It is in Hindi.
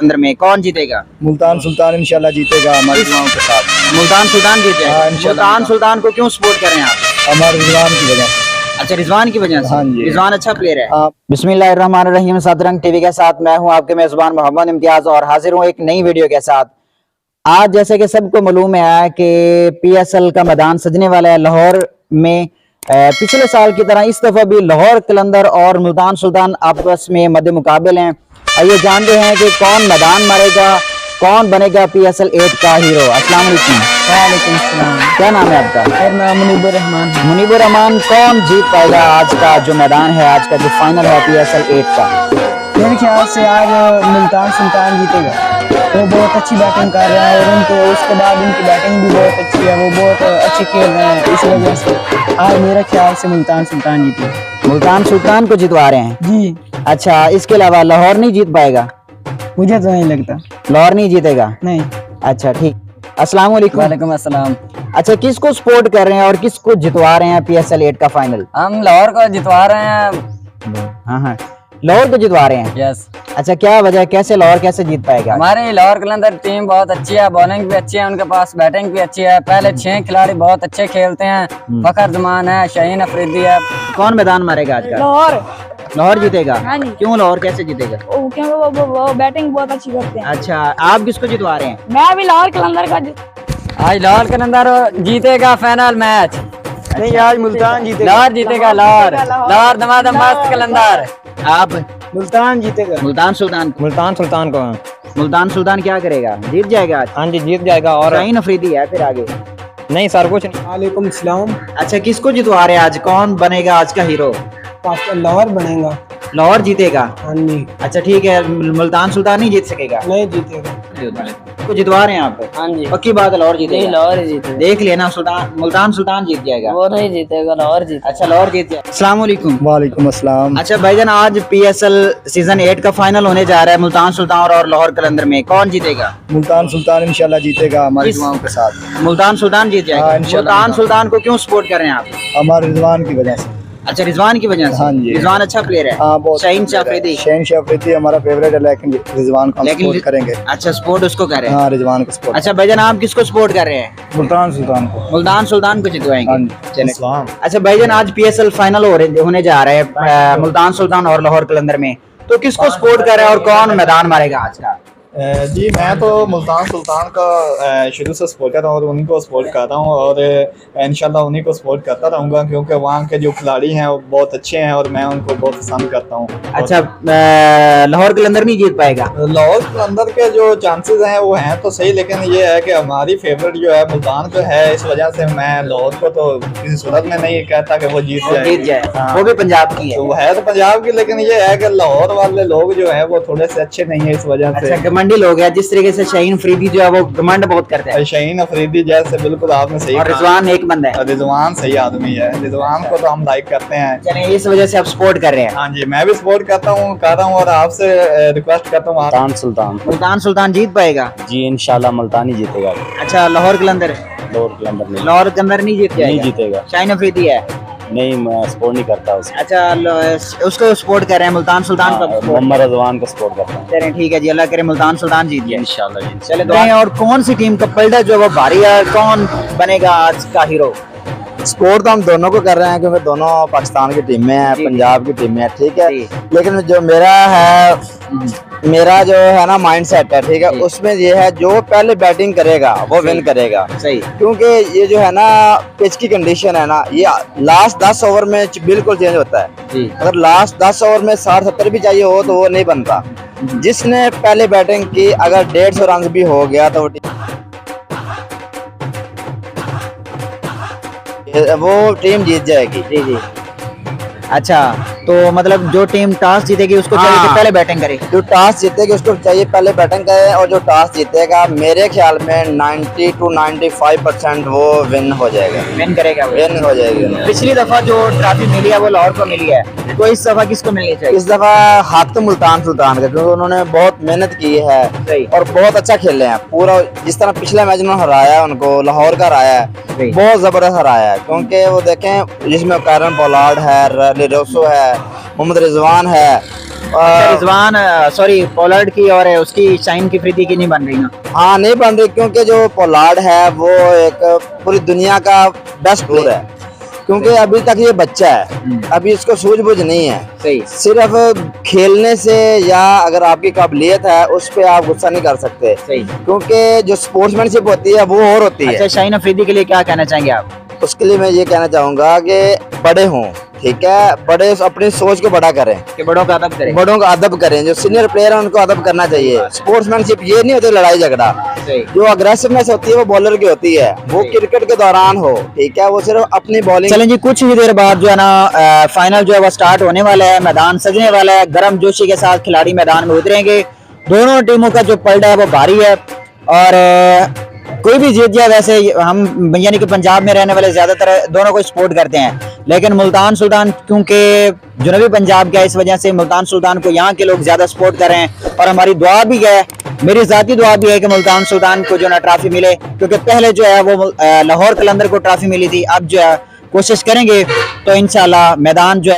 अंदर में कौन जीतेगा? मुल्तान सुल्तान इंशाल्लाह जीतेगा हमारी दुआओं के साथ। मुल्तान सुल्तान जीत जाएगा। मुल्तान सुल्तान को क्यों सपोर्ट कर रहे हैं आप? हमारे रिजवान की वजह से। अच्छा, रिजवान की वजह से। हाँ जी। रिजवान अच्छा प्लेयर है। हाँ। बिस्मिल्लाहिर्रहमानिर्रहीम। सदरंग टीवी के साथ मैं हूं आपके मेजबान मोहम्मद इम्तियाज और हाजिर हूं एक नई वीडियो के साथ। आज जैसे कि सबको मालूम है कि पीएसएल का मैदान सजने वाला है लाहौर में। पिछले साल की तरह इस दफा भी लाहौर कलंदर और मुल्तान सुल्तान आपस में मद्दे मुकाबल हैं। आइए जानते हैं कि कौन मैदान मारेगा, कौन बनेगा पीएसएल 8 का हीरो। अस्सलाम वालेकुम। वालेकुम सलाम। क्या नाम है आपका? मेरा नाम मुनीबुर रहमान। मुनीबुर रहमान। कौन जीत पाएगा आज का जो मैदान है, आज का जो फाइनल है पीएसएल 8 का? मेरे ख्याल से आज मुल्तान सुल्तान जीतेगा। वो बहुत अच्छी बैटिंग कर रहा है और उनको उसके बाद उनकी बैटिंग भी बहुत अच्छी है, वो बहुत अच्छे खेल रहे हैं। इस वजह से आज मेरे ख्याल से मुल्तान सुल्तान जीतेगा। मुल्तान सुल्तान को जितवा रहे हैं जी। अच्छा, इसके अलावा लाहौर नहीं जीत पाएगा? मुझे तो नहीं लगता। लाहौर नहीं जीतेगा? नहीं। अच्छा ठीक। अस्सलाम वालेकुम। वालेकुम अस्सलाम। अच्छा, किसको सपोर्ट कर रहे हैं और किसको जितवा रहे हैं पीएसएल 8 का फाइनल? हम लाहौर को जितवा रहे हैं। हाँ, लाहौर को जितवा रहे हैं। यस। अच्छा, क्या वजह, कैसे लाहौर कैसे जीत पाएगा? हमारे लाहौर कलंदर टीम बहुत अच्छी है, बॉलिंग भी अच्छी है, उनके पास बैटिंग भी अच्छी है। पहले 6 खिलाड़ी बहुत अच्छे खेलते हैं। फखर जमान है, शाहीन अफरीदी है। कौन मैदान मारेगा आज का? लाहौर। लाहौर जीतेगा? हाँ जी। क्यों लाहौर कैसे जीतेगा? क्योंकि वो बैटिंग बहुत अच्छी करते हैं। अच्छा, आप किसको जितवा रहे हैं? मैं भी लाहौर कलंदर का आज लाहौर कलंदर जीतेगा फाइनल मैच। नहीं, आज मुल्तान जीतेगा। लाहौर जीतेगा। लाहौर लाहौर दमादम मस्त कलंदर। आप? मुल्तान जीतेगा। मुल्तान सुल्तान। मुल्तान सुल्तान को। मुल्तान सुल्तान क्या करेगा? जीत जाएगा आज? हाँ जी, जीत जाएगा। और शाहीन अफरीदी है फिर आगे? नहीं सर, कुछ नहीं। वालेकुम सलाम। अच्छा, किसको जितवा रहे हैं आज? कौन बनेगा आज का हीरो? लाहौर बनेगा। लाहौर जीतेगा? हाँ जी। अच्छा ठीक है। मुल्तान सुल्तान नहीं जीत सकेगा? नहीं जीतेगा। को जितवा रहे हैं आप? हाँ जी। पक्की बात है लाहौर जीतेगा? लाहौर ही जीतेगा। देख लेना, सुल्तान मुल्तान सुल्तान जीत जाएगा। वो नहीं जीतेगा, लाहौर जीतेगा। अच्छा, लाहौर जीत जाएगा। अस्सलाम वालेकुम। वालेकुम अस्सलाम। अच्छा भाईजान, आज पीएसएल सीजन 8 का फाइनल होने जा रहा है मुल्तान सुल्तान और लाहौर कलंदर में। कौन जीतेगा? मुल्तान सुल्तान इंशाल्लाह जीतेगा हमारी किस- दुआओं के साथ। मुल्तान सुल्तान जीत जाएगा? हाँ, इंशाल्लाह। मुल्तान सुल्तान को क्यों सपोर्ट कर रहे हैं आप? हमारे रिजवान की वजह से। अच्छा, रिजवान की वजह से। हाँ जी। रिजवान अच्छा प्लेयर है। हाँ, बहुत शाहीन अफरीदी। शाहीन अफरीदी हमारा फेवरेट है, लेकिन रिजवान को हम लेकिन सपोर्ट करेंगे। अच्छा, सपोर्ट उसको कर रहे हैं। हाँ, रिजवान को सपोर्ट। अच्छा भाईजान, आप किसको सपोर्ट कर रहे हैं? मुल्तान सुल्तान को। मुल्तान सुल्तान को जितवाएंगे? हाँ जी। चले। इस्लाम। अच्छा भाईजान, आज पीएसएल फाइनल होने जा रहे हैं मुल्तान सुल्तान और लाहौर कलंदर में, तो किसको सपोर्ट कर रहे हैं और कौन मैदान मारेगा आज का? जी, मैं तो मुल्तान सुल्तान का शुरू से सपोर्ट कर रहा हूँ और उन्हीं को सपोर्ट करता हूँ और इंशाल्लाह उन्हीं को सपोर्ट करता रहूँगा, क्योंकि वहाँ के जो खिलाड़ी हैं वो बहुत अच्छे हैं और मैं उनको बहुत पसंद करता हूँ। अच्छा, लाहौर कलंदर नहीं जीत पाएगा? लाहौर के अंदर के जो चांसेस हैं वो हैं तो सही, लेकिन ये है कि हमारी फेवरेट जो है मुल्तान को है, इस वजह से मैं लाहौर को तो किसी सूरत में नहीं कहता कि वो जीत जीत जाए। हाँ। वो भी पंजाब की है। तो वो है तो पंजाब की, लेकिन ये है कि लाहौर वाले लोग जो है वो थोड़े से अच्छे नहीं है, इस वजह से। अच्छा, घमंडी लोग हैं, जिस तरीके से शाहीन अफरीदी जो है वो घमंड बहुत करते हैं। शाहीन अफरीदी जैसे बिल्कुल आपने सही और कहा। रिजवान एक बंदा है। रिजवान सही आदमी है, रिजवान को तो हम लाइक करते हैं। चलिए, इस वजह से आप सपोर्ट कर रहे हैं। हाँ जी, मैं भी सपोर्ट करता हूँ, कर रहा हूँ और आपसे रिक्वेस्ट करता हूँ। मुल्तान सुल्तान। मुल्तान सुल्तान जीत पाएगा? जी इंशाल्लाह मुल्तान ही जीतेगा। अच्छा, लाहौर कलंदर? लाहौर कलंदर नहीं, लाहौर कलंदर नहीं जीत नहीं जाएगा? जीतेगा। शाहीन अफरीदी है? नहीं, मैं सपोर्ट नहीं करता उसे। अच्छा, उसको सपोर्ट कर रहे हैं मुल्तान सुल्तान का support। मोहम्मद रज़वान को सपोर्ट करता हूँ। चलिए ठीक है जी, अल्लाह करे मुल्तान सुल्तान जीत जाए इंशाल्लाह जी। चले दुआएं। और कौन सी टीम का पलड़ा जो है वो भारी है, कौन बनेगा आज का हीरो? सपोर्ट तो हम दोनों को कर रहे हैं, क्योंकि दोनों पाकिस्तान की टीमें हैं, जी, पंजाब की टीमें हैं, ठीक है। जी। लेकिन जो मेरा जो है ना माइंड सेट है, ठीक है, जी। उसमें ये है जो पहले बैटिंग करेगा वो विन करेगा। सही। क्योंकि ये जो है ना पिच की कंडीशन है ना, ये लास्ट 10 ओवर में बिल्कुल चेंज होता है। जी। अगर लास्ट 10 ओवर में 60-70 भी चाहिए हो तो वो नहीं बनता। जिसने पहले बैटिंग की, अगर 150 रन भी हो गया तो वो टीम जीत जाएगी। जी जी। अच्छा, तो मतलब जो टीम टॉस जीतेगी उसको चाहिए कि हाँ। पहले बैटिंग करे? जो टॉस जीतेगी उसको चाहिए पहले बैटिंग करे, और जो टॉस जीतेगा मेरे ख्याल में 90 to 95% वो विन हो जाएगा। विन करेगा वो। विन हो जाएगी। पिछली दफा जो ट्रॉफी मिली है वो लाहौर को मिली है, तो इस दफा किसको मिलनी चाहिए? इस दफा हाथ तो मुल्तान सुल्तान का, क्योंकि उन्होंने बहुत मेहनत की है सही। और बहुत अच्छा खेले हैं। पूरा जिस तरह पिछले मैच उन्होंने हराया है, उनको लाहौर का हराया है, सही। बहुत जबरदस्त हराया है। क्योंकि वो देखें जिसमें कैरन पोलार्ड है, लिरोसो है, मोहम्मद रिजवान है, रिजवान सॉरी पोलार्ड की और उसकी शाइन की फ्रीदी की नहीं बन रही ना। हाँ नहीं बन रही, क्योंकि जो पोलार्ड है वो एक पूरी दुनिया का बेस्ट प्लेयर है, क्योंकि अभी तक ये बच्चा है, अभी इसको सूझबूझ नहीं है। सही। सिर्फ खेलने से या अगर आपकी काबिलियत है उस पे आप गुस्सा नहीं कर सकते, सही। क्योंकि जो स्पोर्ट्समैनशिप होती है वो और होती है। अच्छा, शाहीन अफरीदी के लिए क्या कहना चाहेंगे आप? उसके लिए मैं ये कहना चाहूंगा कि बड़े हों, ठीक है, बड़े अपनी सोच को बड़ा करें, कि बड़ों का अदब करें। बड़ों का अदब करें। जो सीनियर प्लेयर है उनको अदब करना चाहिए। स्पोर्ट्समैनशिप ये नहीं होती लड़ाई झगड़ा, सही। जो अग्रेसिवनेस होती है वो बॉलर की होती है, वो क्रिकेट के दौरान हो, ठीक है, वो सिर्फ अपनी बॉलिंग। चलें जी, कुछ ही देर बाद जो है ना फाइनल जो है वो स्टार्ट होने वाला है, मैदान सजने वाला है, गर्म जोशी के साथ खिलाड़ी मैदान में उतरेंगे। दोनों टीमों का जो पलड़ा है वो भारी है और कोई भी जीत जाए, वैसे हम यानी कि पंजाब में रहने वाले ज्यादातर दोनों को सपोर्ट करते हैं, लेकिन मुल्तान सुल्तान क्योंकि जनूबी पंजाब का है, इस वजह से मुल्तान सुल्तान को यहाँ के लोग ज्यादा सपोर्ट कर रहे हैं। और हमारी दुआ भी है, मेरी जाती दुआ भी है कि मुल्तान सुल्तान को जो ना ट्रॉफी मिले, क्योंकि पहले जो है वो लाहौर कलंदर को ट्रॉफी मिली थी। अब जो है कोशिश करेंगे तो इंशाल्लाह मैदान जो है